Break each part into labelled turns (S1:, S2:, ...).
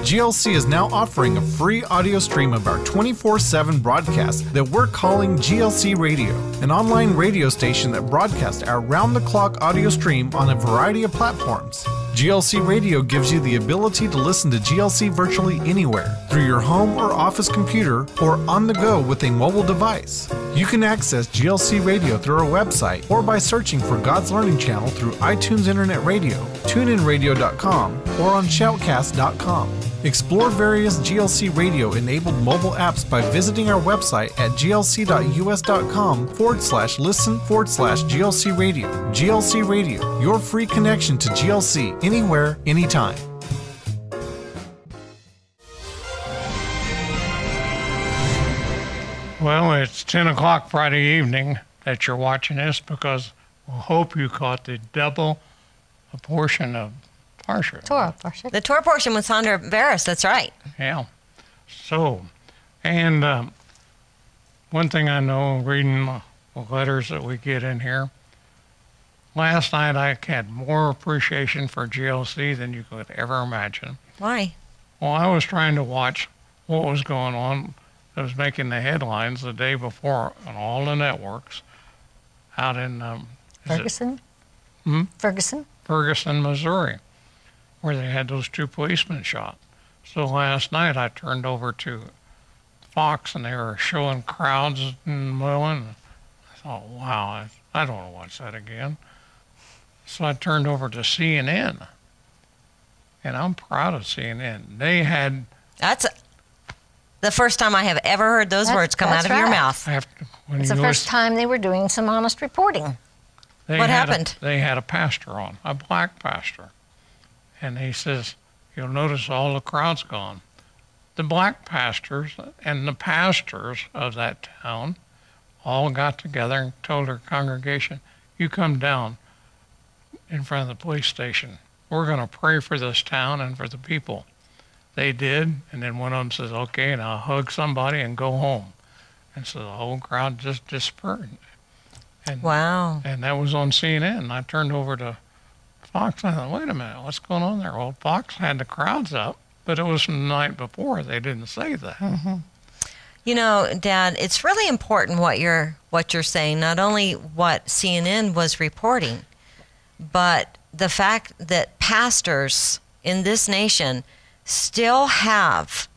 S1: GLC is now offering a free audio stream of our 24/7 broadcast that we're calling GLC Radio, an online radio station that broadcasts our round-the-clock audio stream on a variety of platforms. GLC Radio gives you the ability to listen to GLC virtually anywhere, through your home or office computer, or on the go with a mobile device. You can access GLC Radio through our website or by searching for God's Learning Channel through iTunes Internet Radio, TuneInRadio.com, or on Shoutcast.com. Explore various GLC Radio-enabled mobile apps by visiting our website at glc.us.com/listen/GLC Radio. GLC Radio, your free connection to GLC anywhere, anytime.
S2: Well, it's 10 o'clock Friday evening that you're watching this because we hope you caught the double portion of Parsha.
S3: Torah portion.
S4: The Torah portion with Sandra Veras, that's right.
S2: Yeah. So, and one thing I know, reading the letters that we get in here, last night I had more appreciation for GLC than you could ever imagine.
S4: Why?
S2: Well, I was trying to watch what was going on that was making the headlines the day before on all the networks out in
S3: Ferguson?
S2: Ferguson, Missouri, where they had those two policemen shot. So last night I turned over to Fox and they were showing crowds and milling. I thought, wow, I don't want to watch that again. So I turned over to CNN, and I'm proud of CNN. They had...
S4: That's the first time I have ever heard those words come out of your mouth.
S3: It's the first time they were doing some honest reporting.
S4: What happened?
S2: They had a pastor on, a black pastor. And he says, you'll notice all the crowd's gone. The black pastors and the pastors of that town all got together and told their congregation, you come down in front of the police station. We're going to pray for this town and for the people. They did, and then one of them says, okay, now hug somebody and go home. And so the whole crowd just dispersed. And,
S4: wow.
S2: And that was on CNN. And I turned over to Fox, and I thought, wait a minute, what's going on there? Well, Fox had the crowds up, but it was from the night before. They didn't say that.
S3: Mm-hmm.
S4: You know, Dad, it's really important what you're saying, not only what CNN was reporting, but the fact that pastors in this nation still have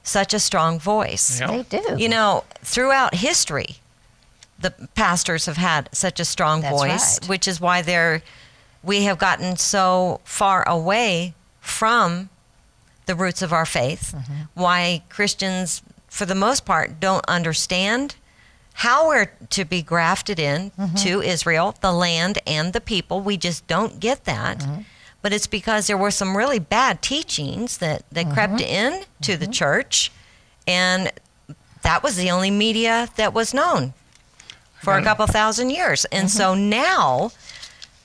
S4: such a strong voice.
S2: Yep.
S3: They do.
S4: You know, throughout history, the pastors have had such a strong voice,
S3: right.
S4: which is why we have gotten so far away from the roots of our faith, why Christians, for the most part, don't understand how we're to be grafted in to Israel, the land, and the people. We just don't get that. But it's because there were some really bad teachings that crept in to the church, and that was the only media that was known for a couple thousand years. And so now,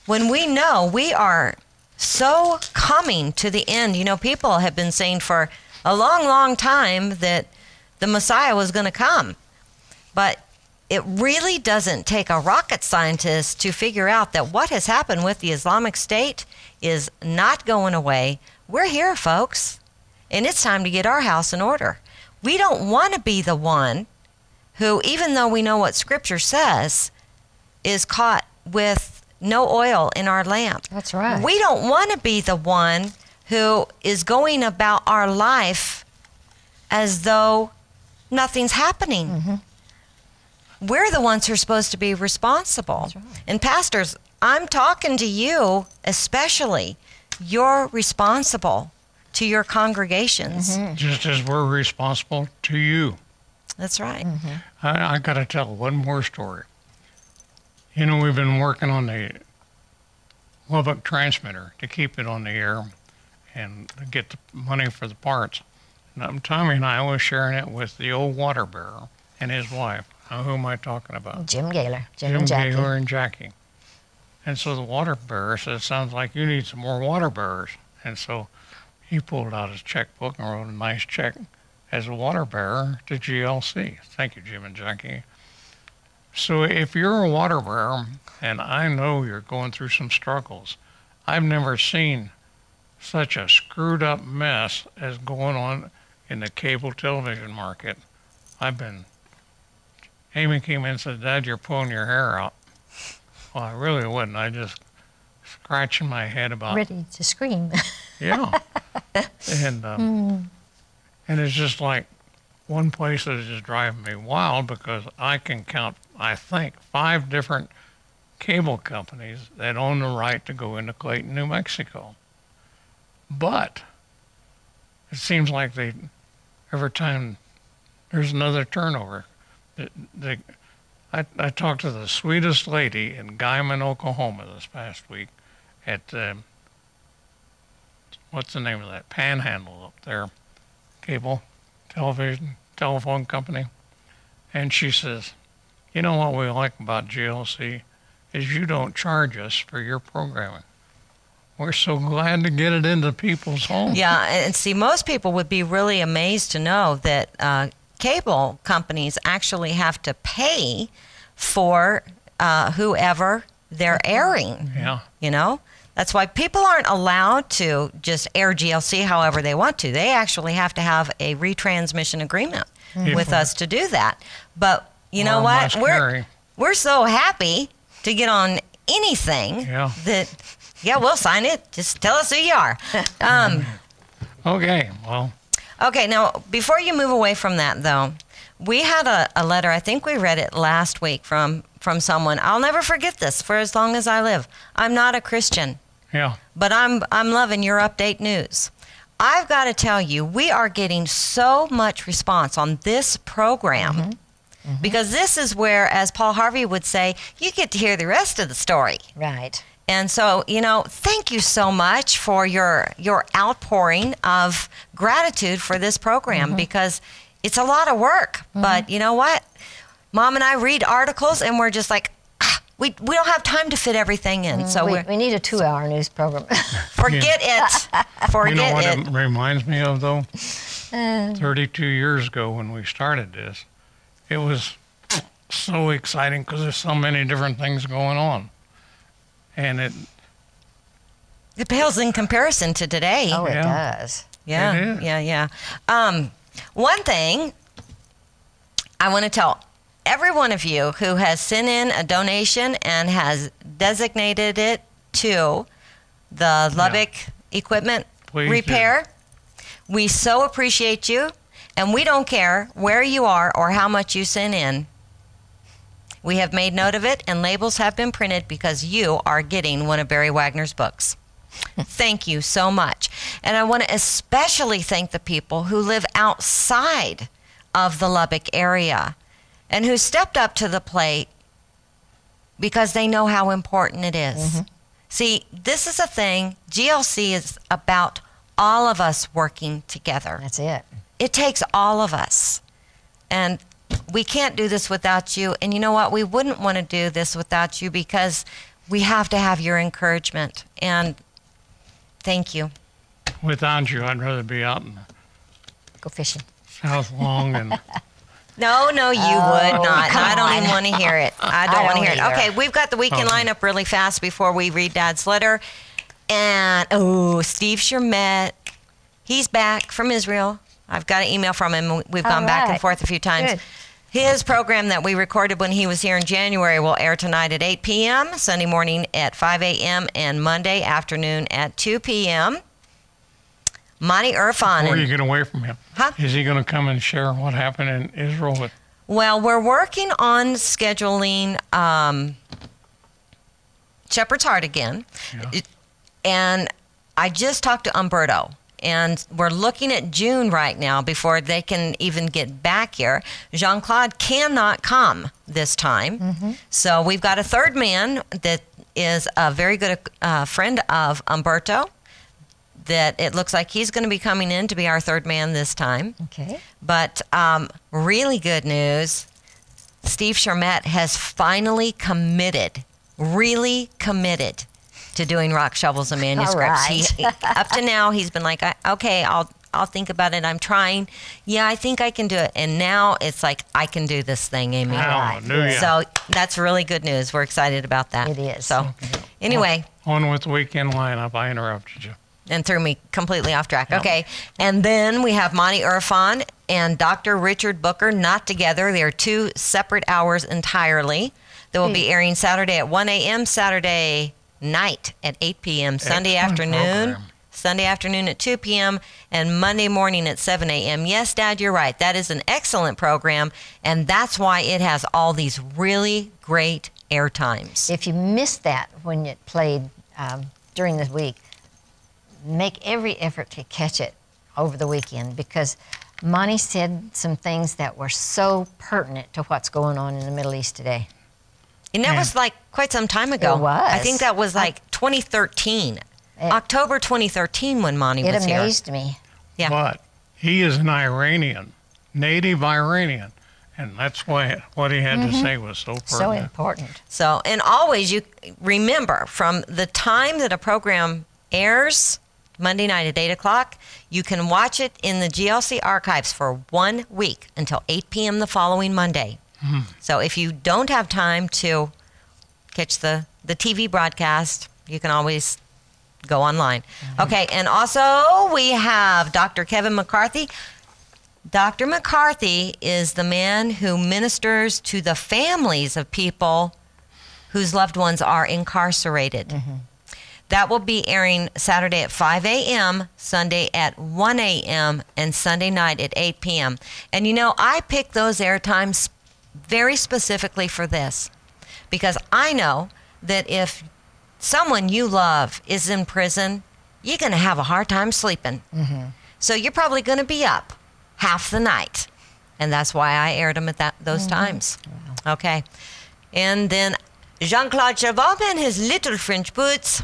S4: when we know we are so coming to the end, you know, people have been saying for a long, long time that the Messiah was going to come. But it really doesn't take a rocket scientist to figure out that what has happened with the Islamic State is not going away. We're here, folks, and it's time to get our house in order. We don't want to be the one who, even though we know what Scripture says, is caught with no oil in our lamp.
S3: That's right.
S4: We don't want to be the one who is going about our life as though nothing's happening. We're the ones who are supposed to be responsible.
S3: That's right.
S4: And pastors, I'm talking to you especially. You're responsible to your congregations.
S2: Just as we're responsible to you.
S4: That's right.
S2: I got to tell one more story. You know, we've been working on the Lubbock transmitter to keep it on the air and to get the money for the parts. And Tommy and I was sharing it with the old water bearer and his wife. Now, who am I talking about?
S3: Jim Gaylor. Jim and Jackie.
S2: Gaylor and Jackie. And so the water bearer said, sounds like you need some more water bearers. And so he pulled out his checkbook and wrote a nice check as a water bearer to GLC. Thank you, Jim and Jackie. So if you're a water bearer, and I know you're going through some struggles, I've never seen such a screwed up mess as going on in the cable television market. Amy came in and said, "Dad, you're pulling your hair out." Well, I really wouldn't. I just scratching my head about.
S3: Ready to scream.
S2: Yeah. And it's just like one place that is just driving me wild because I can count, I think, 5 different cable companies that own the right to go into Clayton, New Mexico. But it seems like every time there's another turnover. I talked to the sweetest lady in Guyman, Oklahoma this past week at, what's the name of that? Panhandle up there, cable, telephone company. And she says, "You know what we like about GLC is you don't charge us for your programming. We're so glad to get it into people's homes."
S4: Yeah, and see, most people would be really amazed to know that cable companies actually have to pay for whoever they're airing.
S2: Yeah.
S4: You know? That's why people aren't allowed to just air GLC however they want to. They actually have to have a retransmission agreement with us to do that. But you know what? We're so happy to get on anything that, we'll sign it. Just tell us who you are.
S2: Okay, well.
S4: Okay, now, before you move away from that, though, we had a letter, I think we read it last week from someone. I'll never forget this for as long as I live. I'm not a Christian.
S2: Yeah.
S4: But I'm loving your update news. I've got to tell you, we are getting so much response on this program because this is where, as Paul Harvey would say, you get to hear the rest of the story.
S3: Right.
S4: And so, thank you so much for your outpouring of gratitude for this program because it's a lot of work. But you know what? Mom and I read articles and we're just like, we don't have time to fit everything in. So
S3: we need a 2-hour news program.
S4: Forget it. Forget
S2: You know what
S4: it.
S2: it reminds me of, though? 32 years ago when we started this, it was so exciting because there's so many different things going on. And
S4: It pales in comparison to today.
S3: Oh, it does.
S4: Yeah,
S2: It is.
S4: yeah. One thing I want to tell every one of you who has sent in a donation and has designated it to the Lubbock Equipment
S2: Please
S4: Repair, we so appreciate you, and we don't care where you are or how much you send in. We have made note of it, and labels have been printed because you are getting one of Barry Wagner's books. Thank you so much. And I want to especially thank the people who live outside of the Lubbock area and who stepped up to the plate because they know how important it is. See, this is a thing. GLC is about all of us working together.
S3: That's it.
S4: It takes all of us. And we can't do this without you. And you know what? We wouldn't want to do this without you because we have to have your encouragement. And thank you.
S2: without you, I'd rather be out in
S3: Go fishing.
S2: South Long and
S4: No, you would not.
S3: come
S4: I don't even
S3: on.
S4: want to hear it. I don't want to hear it.
S3: either.
S4: Okay, we've got the weekend
S2: Okay.
S4: lineup really fast before we read Dad's letter. And, Steve Shermet, he's back from Israel. I've got an email from him. We've gone back and
S3: right.
S4: forth a few times.
S3: Good.
S4: His program that we recorded when he was here in January will air tonight at 8 p.m., Sunday morning at 5 a.m., and Monday afternoon at 2 p.m. Monty Irfan.
S2: before you get away from him,
S4: Huh?
S2: is he going to come and share what happened in Israel with?
S4: Well, we're working on scheduling Shepherd's Heart again.
S2: Yeah.
S4: And I just talked to Umberto. And we're looking at June right now before they can even get back here. Jean-Claude cannot come this time. So we've got a third man that is a very good friend of Umberto, that it looks like he's going to be coming in to be our third man this time.
S3: Okay.
S4: But really good news, Steve Shermet has finally really committed to doing Rock Shovels and Manuscripts.
S3: All right.
S4: Up to now, he's been like, okay, I'll think about it. I'm trying. Yeah, I think I can do it. And now it's like, I can do this thing, Amy.
S2: Hallelujah.
S4: So that's really good news. We're excited about that.
S3: It is.
S4: So anyway,
S2: On with the weekend lineup. I interrupted you.
S4: and threw me completely off track. Okay. And then we have Monty Irfan and Dr. Richard Booker, not together. They are 2 separate hours entirely. They will be airing Saturday at 1 a.m., Saturday night at 8 p.m., Sunday afternoon. Sunday afternoon at 2 p.m., and Monday morning at 7 a.m. Yes, Dad, you're right. That is an excellent program, and that's why it has all these really great air times.
S3: If you missed that when it played during the week, make every effort to catch it over the weekend, because Monty said some things that were so pertinent to what's going on in the Middle East today.
S4: And that was like quite some time ago.
S3: It was.
S4: I think that was like 2013. October 2013 when Monty was here.
S3: It amazed me.
S4: Yeah.
S2: But he is an Iranian, native Iranian, and that's why what he had to say was so pertinent.
S3: So important.
S4: So, and always you remember, from the time that a program airs, Monday night at 8 o'clock, you can watch it in the GLC archives for 1 week until 8 p.m. the following Monday. So if you don't have time to catch the TV broadcast, you can always go online. Okay, and also we have Dr. Kevin McCarthy. Dr. McCarthy is the man who ministers to the families of people whose loved ones are incarcerated. That will be airing Saturday at 5 a.m., Sunday at 1 a.m., and Sunday night at 8 p.m. And you know, I picked those air times very specifically for this, because I know that if someone you love is in prison, you're going to have a hard time sleeping. So you're probably going to be up half the night. And that's why I aired them at those times. Okay. And then Jean-Claude Chauvin and his little French boots,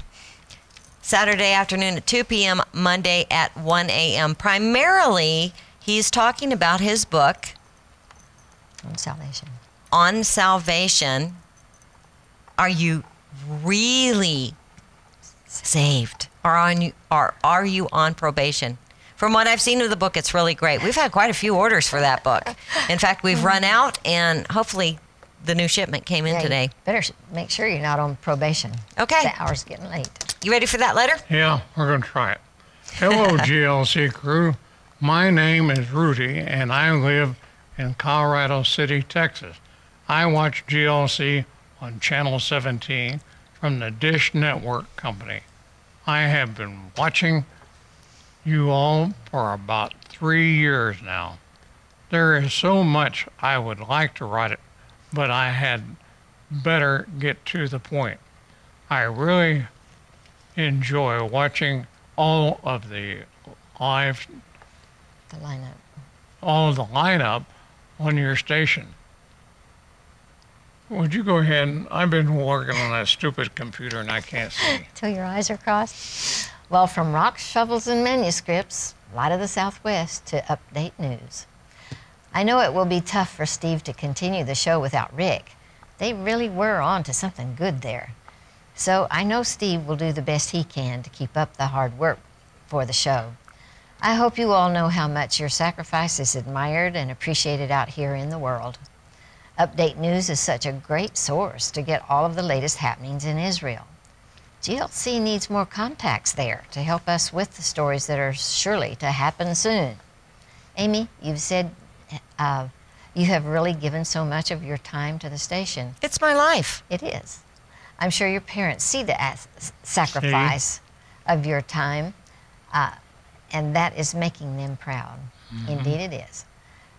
S4: Saturday afternoon at 2 p.m., Monday at 1 a.m. Primarily, he's talking about his book on salvation. Are you really saved, or are you on probation? From what I've seen of the book, it's really great. We've had quite a few orders for that book. In fact, we've run out, and hopefully the new shipment came in today.
S3: Better make sure you're not on probation.
S4: Okay.
S3: The hour's getting late.
S4: You ready for that letter?
S2: Yeah, we're going to try it. Hello, GLC crew. My name is Rudy, and I live in Colorado City, Texas. I watch GLC on Channel 17 from the Dish Network Company. I have been watching you all for about 3 years now. There is so much I would like to write it, but I had better get to the point. I really enjoy watching all of the live, all of the lineup on your station. Would you go ahead? I've been working on that stupid computer and I can't see.
S3: Till your eyes are crossed. Well, from rocks, shovels, and manuscripts, Light of the Southwest, to Update News. I know it will be tough for Steve to continue the show without Rick. They really were on to something good there. So I know Steve will do the best he can to keep up the hard work for the show. I hope you all know how much your sacrifice is admired and appreciated out here in the world. Update News is such a great source to get all of the latest happenings in Israel. GLC needs more contacts there to help us with the stories that are surely to happen soon. Amy, you've said you have really given so much of your time to the station.
S4: It's my life.
S3: It is. I'm sure your parents see the sacrifice of your time, and that is making them proud. Indeed it is.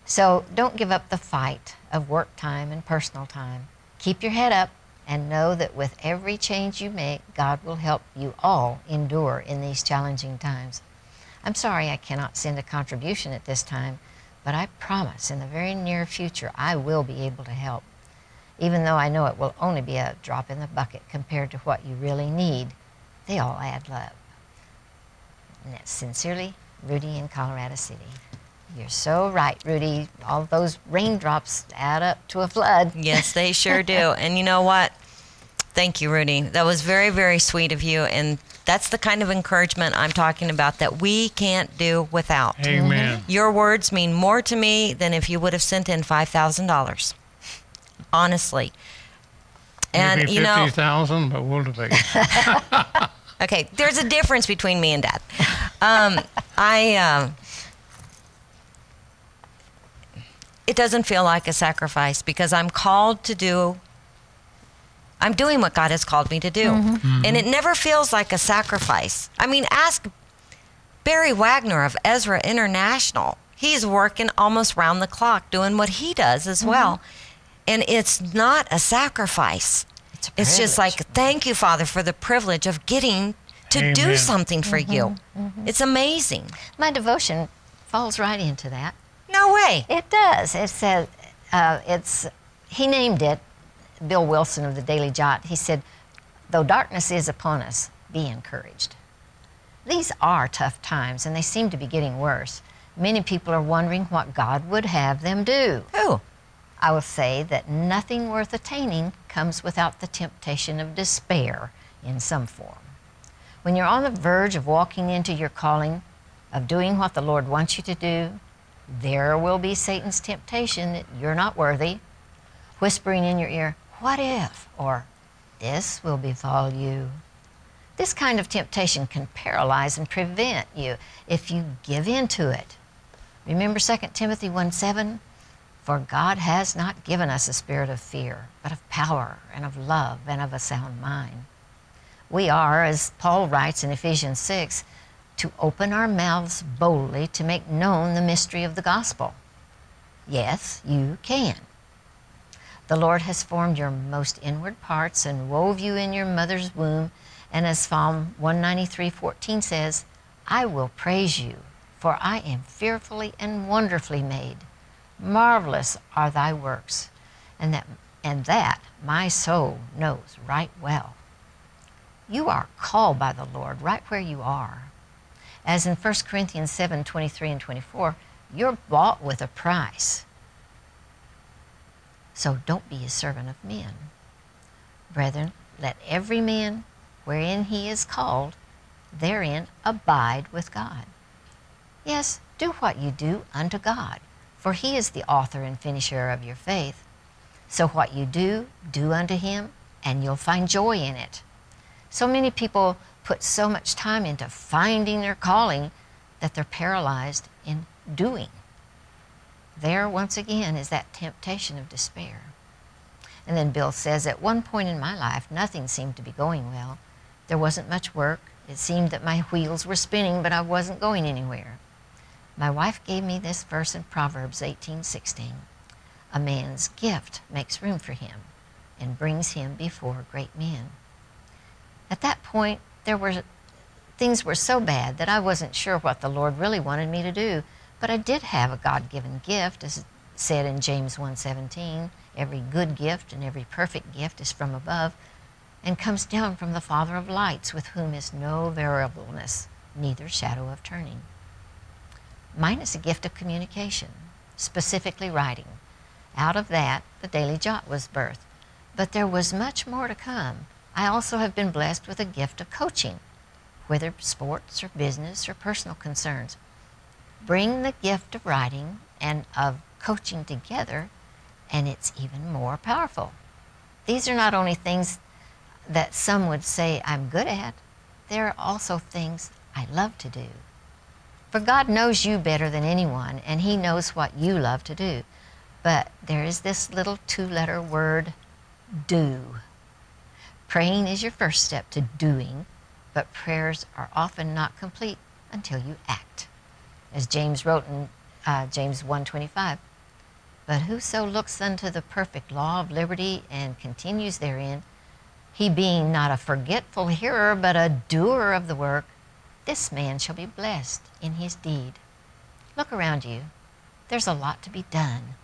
S3: So don't give up the fight of work time and personal time. Keep your head up and know that with every change you make, God will help you all endure in these challenging times. I'm sorry I cannot send a contribution at this time, but I promise in the very near future I will be able to help. Even though I know it will only be a drop in the bucket compared to what you really need, they all add up. And that's sincerely, Rudy in Colorado City. You're so right, Rudy. All those raindrops add up to a flood.
S4: Yes, they sure do. And you know what? Thank you, Rudy. That was very, very sweet of you. And that's the kind of encouragement I'm talking about that we can't do without.
S2: Amen.
S4: Your words mean more to me than if you would have sent in $5,000. Honestly. And
S2: Maybe
S4: you know,
S2: 50,000, but we'll debate.
S4: Okay, there's a difference between me and Dad. It doesn't feel like a sacrifice because I'm doing what God has called me to do. And it never feels like a sacrifice. I mean, ask Barry Wagner of Ezra International. He's working almost round the clock doing what he does as well. And it's not a sacrifice. It's just like, thank you, Father, for the privilege of getting to do something for you. It's amazing.
S3: My devotion falls right into that.
S4: No way.
S3: It does. It says, he named it, Bill Wilson of the Daily Jot. He said, though darkness is upon us, be encouraged. These are tough times, and they seem to be getting worse. Many people are wondering what God would have them do.
S4: Who?
S3: I will say that nothing worth attaining comes without the temptation of despair in some form. When you're on the verge of walking into your calling, of doing what the Lord wants you to do, there will be Satan's temptation that you're not worthy, whispering in your ear, what if? Or, this will befall you. This kind of temptation can paralyze and prevent you if you give in to it. Remember 2 Timothy 1:7? For God has not given us a spirit of fear, but of power and of love and of a sound mind. We are, as Paul writes in Ephesians 6, to open our mouths boldly to make known the mystery of the gospel. Yes, you can. The Lord has formed your most inward parts and wove you in your mother's womb. And as Psalm 193:14 says, I will praise you, for I am fearfully and wonderfully made. Marvelous are thy works, and that my soul knows right well. You are called by the Lord right where you are. As in 1 Corinthians 7:23 and 24, you're bought with a price. So don't be a servant of men. Brethren, let every man, wherein he is called, therein abide with God. Yes, do what you do unto God, for he is the author and finisher of your faith. So what you do, do unto him, and you'll find joy in it. So many people put so much time into finding their calling that they're paralyzed in doing. There, once again, is that temptation of despair. And then Bill says, at one point in my life, nothing seemed to be going well. There wasn't much work. It seemed that my wheels were spinning, but I wasn't going anywhere. My wife gave me this verse in Proverbs 18:16. A man's gift makes room for him and brings him before great men. At that point, things were so bad that I wasn't sure what the Lord really wanted me to do, but I did have a God-given gift, as said in James 1:17. Every good gift and every perfect gift is from above and comes down from the Father of lights, with whom is no variableness, neither shadow of turning. Mine is a gift of communication, specifically writing. Out of that, the Daily Jot was birthed. But there was much more to come. I also have been blessed with a gift of coaching, whether sports or business or personal concerns. Bring the gift of writing and of coaching together, and it's even more powerful. These are not only things that some would say I'm good at, they're also things I love to do. For God knows you better than anyone, and he knows what you love to do. But there is this little 2-letter word, do. Praying is your first step to doing, but prayers are often not complete until you act. As James wrote in James 1:25, but whoso looks unto the perfect law of liberty and continues therein, he being not a forgetful hearer, but a doer of the work, this man shall be blessed in his deed. Look around you. There's a lot to be done.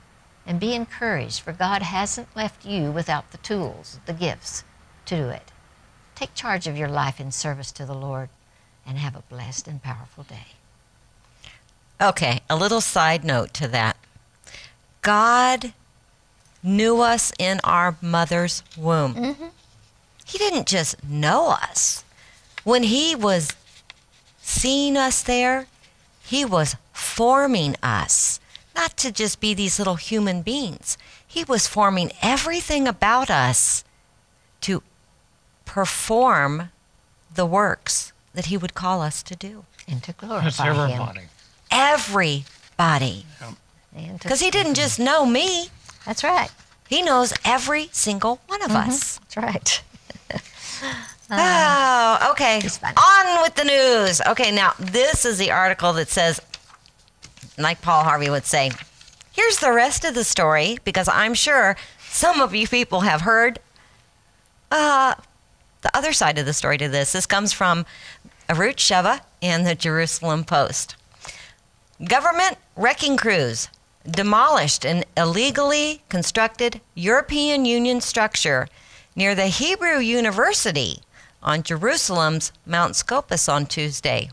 S3: And be encouraged, for God hasn't left you without the tools, the gifts, to do it. Take charge of your life in service to the Lord, and have a blessed and powerful day.
S4: Okay, a little side note to that. God knew us in our mother's womb. Mm-hmm. He didn't just know us. When he was seeing us there, he was forming us, not to just be these little human beings. He was forming everything about us to perform the works that he would call us to do.
S3: And to
S2: It's
S3: glorify him.
S2: everybody.
S4: Everybody.
S3: And to-
S4: Because he didn't just know me,
S3: That's right.
S4: he knows every single one of us.
S3: That's right.
S4: Oh, okay.
S3: It's fun.
S4: On with the news. Okay, now this is the article that says, like Paul Harvey would say, here's the rest of the story, because I'm sure some of you people have heard the other side of the story to this. This comes from Arut Sheva and the Jerusalem Post. Government wrecking crews demolished an illegally constructed European Union structure near the Hebrew University on Jerusalem's Mount Scopus on Tuesday.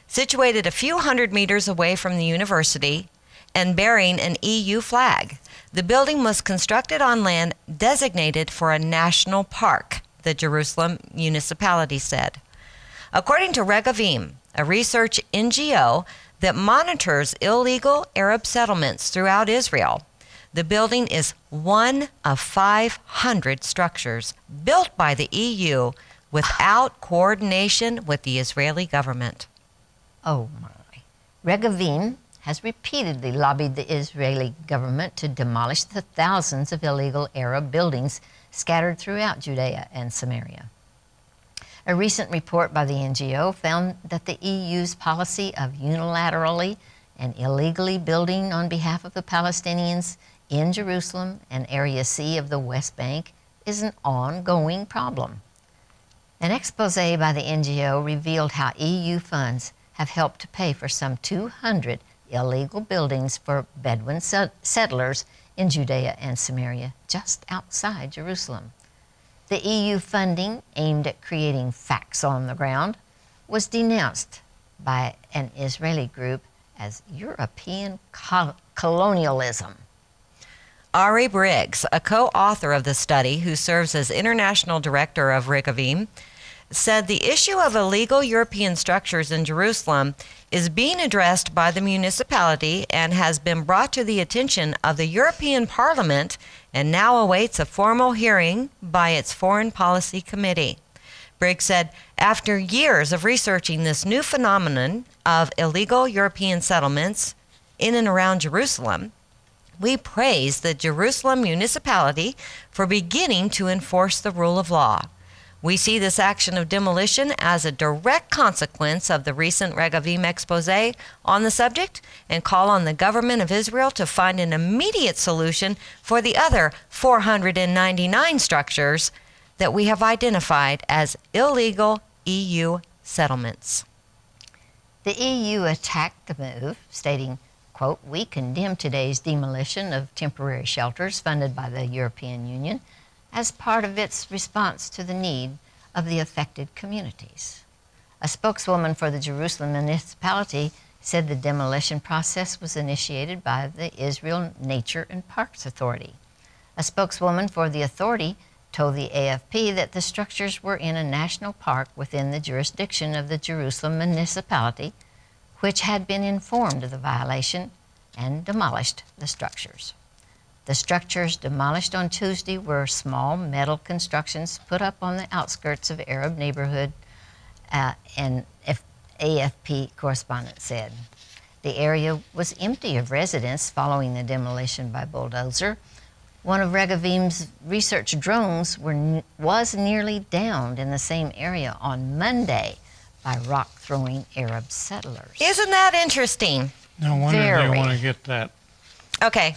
S4: Situated a few hundred meters away from the university and bearing an EU flag, the building was constructed on land designated for a national park, the Jerusalem municipality said. According to Regavim, a research NGO that monitors illegal Arab settlements throughout Israel, the building is one of 500 structures built by the EU without coordination with the Israeli government.
S3: Oh my. Regavim has repeatedly lobbied the Israeli government to demolish the thousands of illegal Arab buildings scattered throughout Judea and Samaria. A recent report by the NGO found that the EU's policy of unilaterally and illegally building on behalf of the Palestinians in Jerusalem and Area C of the West Bank is an ongoing problem. An expose by the NGO revealed how EU funds have helped to pay for some 200 illegal buildings for Bedouin settlers in Judea and Samaria, just outside Jerusalem. The EU funding aimed at creating facts on the ground was denounced by an Israeli group as European colonialism.
S4: Ari Briggs, a co-author of the study who serves as international director of Regavim, said the issue of illegal European structures in Jerusalem is being addressed by the municipality and has been brought to the attention of the European Parliament and now awaits a formal hearing by its Foreign Policy Committee. Briggs said, after years of researching this new phenomenon of illegal European settlements in and around Jerusalem, we praise the Jerusalem municipality for beginning to enforce the rule of law. We see this action of demolition as a direct consequence of the recent Regavim expose on the subject and call on the government of Israel to find an immediate solution for the other 499 structures that we have identified as illegal EU settlements.
S3: The EU attacked the move, stating, quote, "We condemn today's demolition of temporary shelters funded by the European Union as part of its response to the need of the affected communities." A spokeswoman for the Jerusalem municipality said the demolition process was initiated by the Israel Nature and Parks Authority. A spokeswoman for the authority told the AFP that the structures were in a national park within the jurisdiction of the Jerusalem municipality, which had been informed of the violation and demolished the structures. The structures demolished on Tuesday were small metal constructions put up on the outskirts of Arab neighborhood, an AFP correspondent said. The area was empty of residents following the demolition by bulldozer. One of Regavim's research drones was nearly downed in the same area on Monday by rock-throwing Arab settlers.
S4: Isn't that interesting?
S2: No wonder
S3: Very.
S2: they want to get that.
S4: Okay.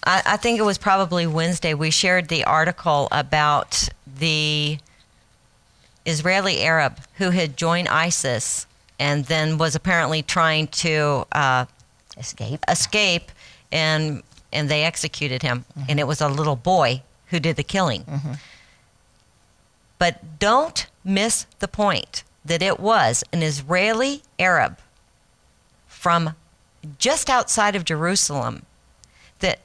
S4: I think it was probably Wednesday we shared the article about the Israeli Arab who had joined ISIS and then was apparently trying to escape and they executed him. Mm-hmm. And it was a little boy who did the killing. Mm-hmm. But don't miss the point that it was an Israeli Arab from just outside of Jerusalem that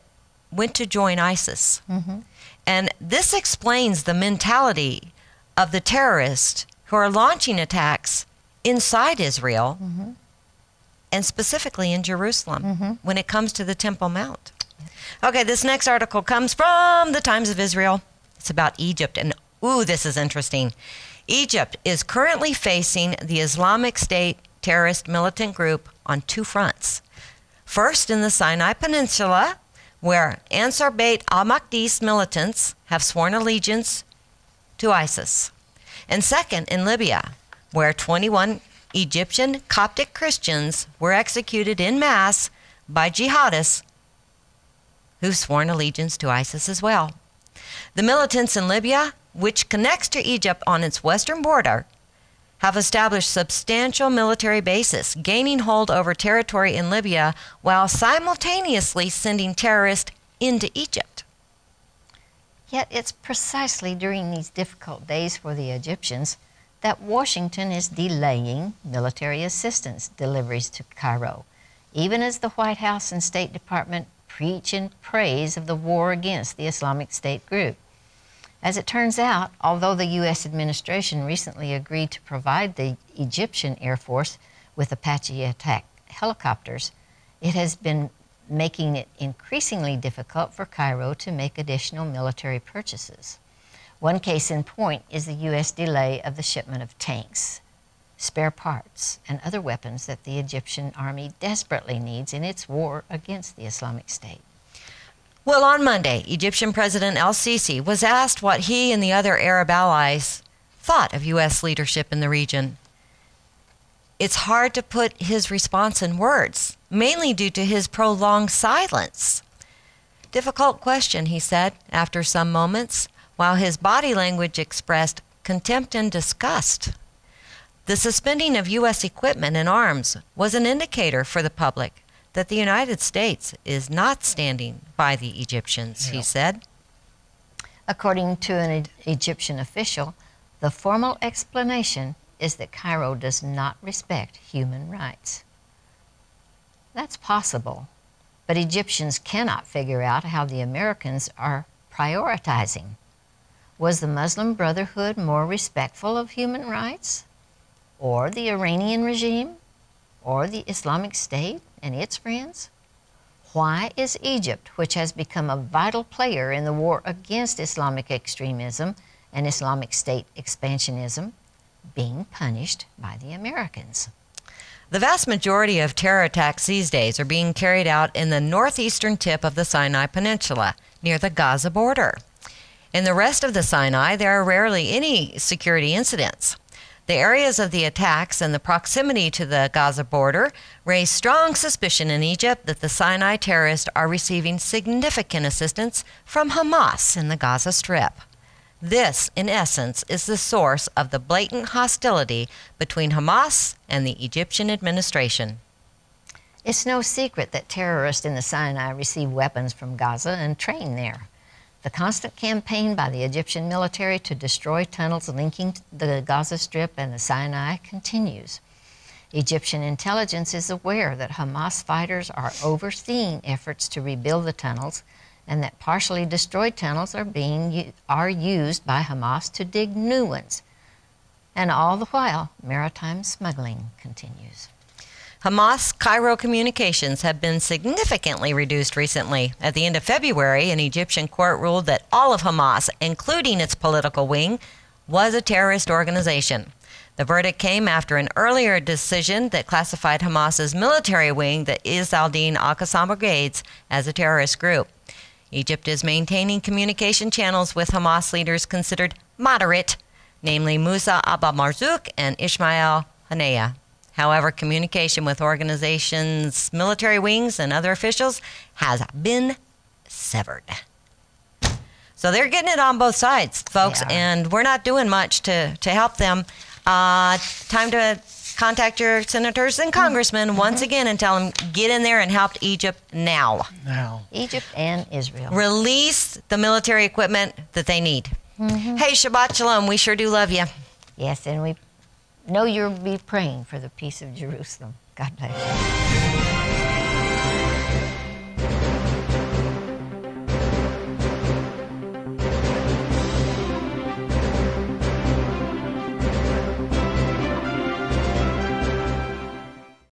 S4: went to join ISIS. Mm-hmm. And this explains the mentality of the terrorists who are launching attacks inside Israel, mm-hmm. and specifically in Jerusalem, mm-hmm. when it comes to the Temple Mount. Okay, this next article comes from the Times of Israel. It's about Egypt and Ooh, this is interesting. Egypt is currently facing the Islamic State terrorist militant group on two fronts. First, in the Sinai Peninsula, where Ansar Beit al-Maqdis militants have sworn allegiance to ISIS. And second, in Libya, where 21 Egyptian Coptic Christians were executed en masse by jihadists who've sworn allegiance to ISIS as well. The militants in Libya, which connects to Egypt on its western border, have established substantial military bases, gaining hold over territory in Libya while simultaneously sending terrorists into Egypt.
S3: Yet it's precisely during these difficult days for the Egyptians that Washington is delaying military assistance deliveries to Cairo, even as the White House and State Department preach in praise of the war against the Islamic State group. As it turns out, although the U.S. administration recently agreed to provide the Egyptian Air Force with Apache attack helicopters, it has been making it increasingly difficult for Cairo to make additional military purchases. One case in point is the U.S. delay of the shipment of tanks, spare parts, and other weapons that the Egyptian army desperately needs in its war against the Islamic State.
S4: Well, on Monday, Egyptian President el-Sisi was asked what he and the other Arab allies thought of U.S. leadership in the region. It's hard to put his response in words, mainly due to his prolonged silence. Difficult question, he said, after some moments, while his body language expressed contempt and disgust. The suspending of U.S. equipment and arms was an indicator for the public that the United States is not standing by the Egyptians, he said.
S3: According to an Egyptian official, the formal explanation is that Cairo does not respect human rights. That's possible, but Egyptians cannot figure out how the Americans are prioritizing. Was the Muslim Brotherhood more respectful of human rights? Or the Iranian regime? Or the Islamic State and its friends? Why is Egypt, which has become a vital player in the war against Islamic extremism and Islamic State expansionism, being punished by the Americans?
S4: The vast majority of terror attacks these days are being carried out in the northeastern tip of the Sinai Peninsula, near the Gaza border. In the rest of the Sinai, there are rarely any security incidents. The areas of the attacks and the proximity to the Gaza border raise strong suspicion in Egypt that the Sinai terrorists are receiving significant assistance from Hamas in the Gaza Strip. This, in essence, is the source of the blatant hostility between Hamas and the Egyptian administration.
S3: It's no secret that terrorists in the Sinai receive weapons from Gaza and train there. The constant campaign by the Egyptian military to destroy tunnels linking the Gaza Strip and the Sinai continues. Egyptian intelligence is aware that Hamas fighters are overseeing efforts to rebuild the tunnels and that partially destroyed tunnels are used by Hamas to dig new ones. And all the while, maritime smuggling continues.
S4: Hamas-Cairo communications have been significantly reduced recently. At the end of February, an Egyptian court ruled that all of Hamas, including its political wing, was a terrorist organization. The verdict came after an earlier decision that classified Hamas's military wing, the Izz al-Din al-Qassam Brigades, as a terrorist group. Egypt is maintaining communication channels with Hamas leaders considered moderate, namely Musa Abu Marzouk and Ismail Haniyeh. However, communication with organizations, military wings, and other officials has been severed. So they're getting it on both sides, folks, and we're not doing much to help them. Time to contact your senators and congressmen once again and tell them, get in there and help Egypt now.
S3: Egypt and Israel.
S4: Release the military equipment that they need. Hey, Shabbat Shalom. We sure do love you.
S3: Yes, and we know you'll be praying for the peace of Jerusalem. God bless you.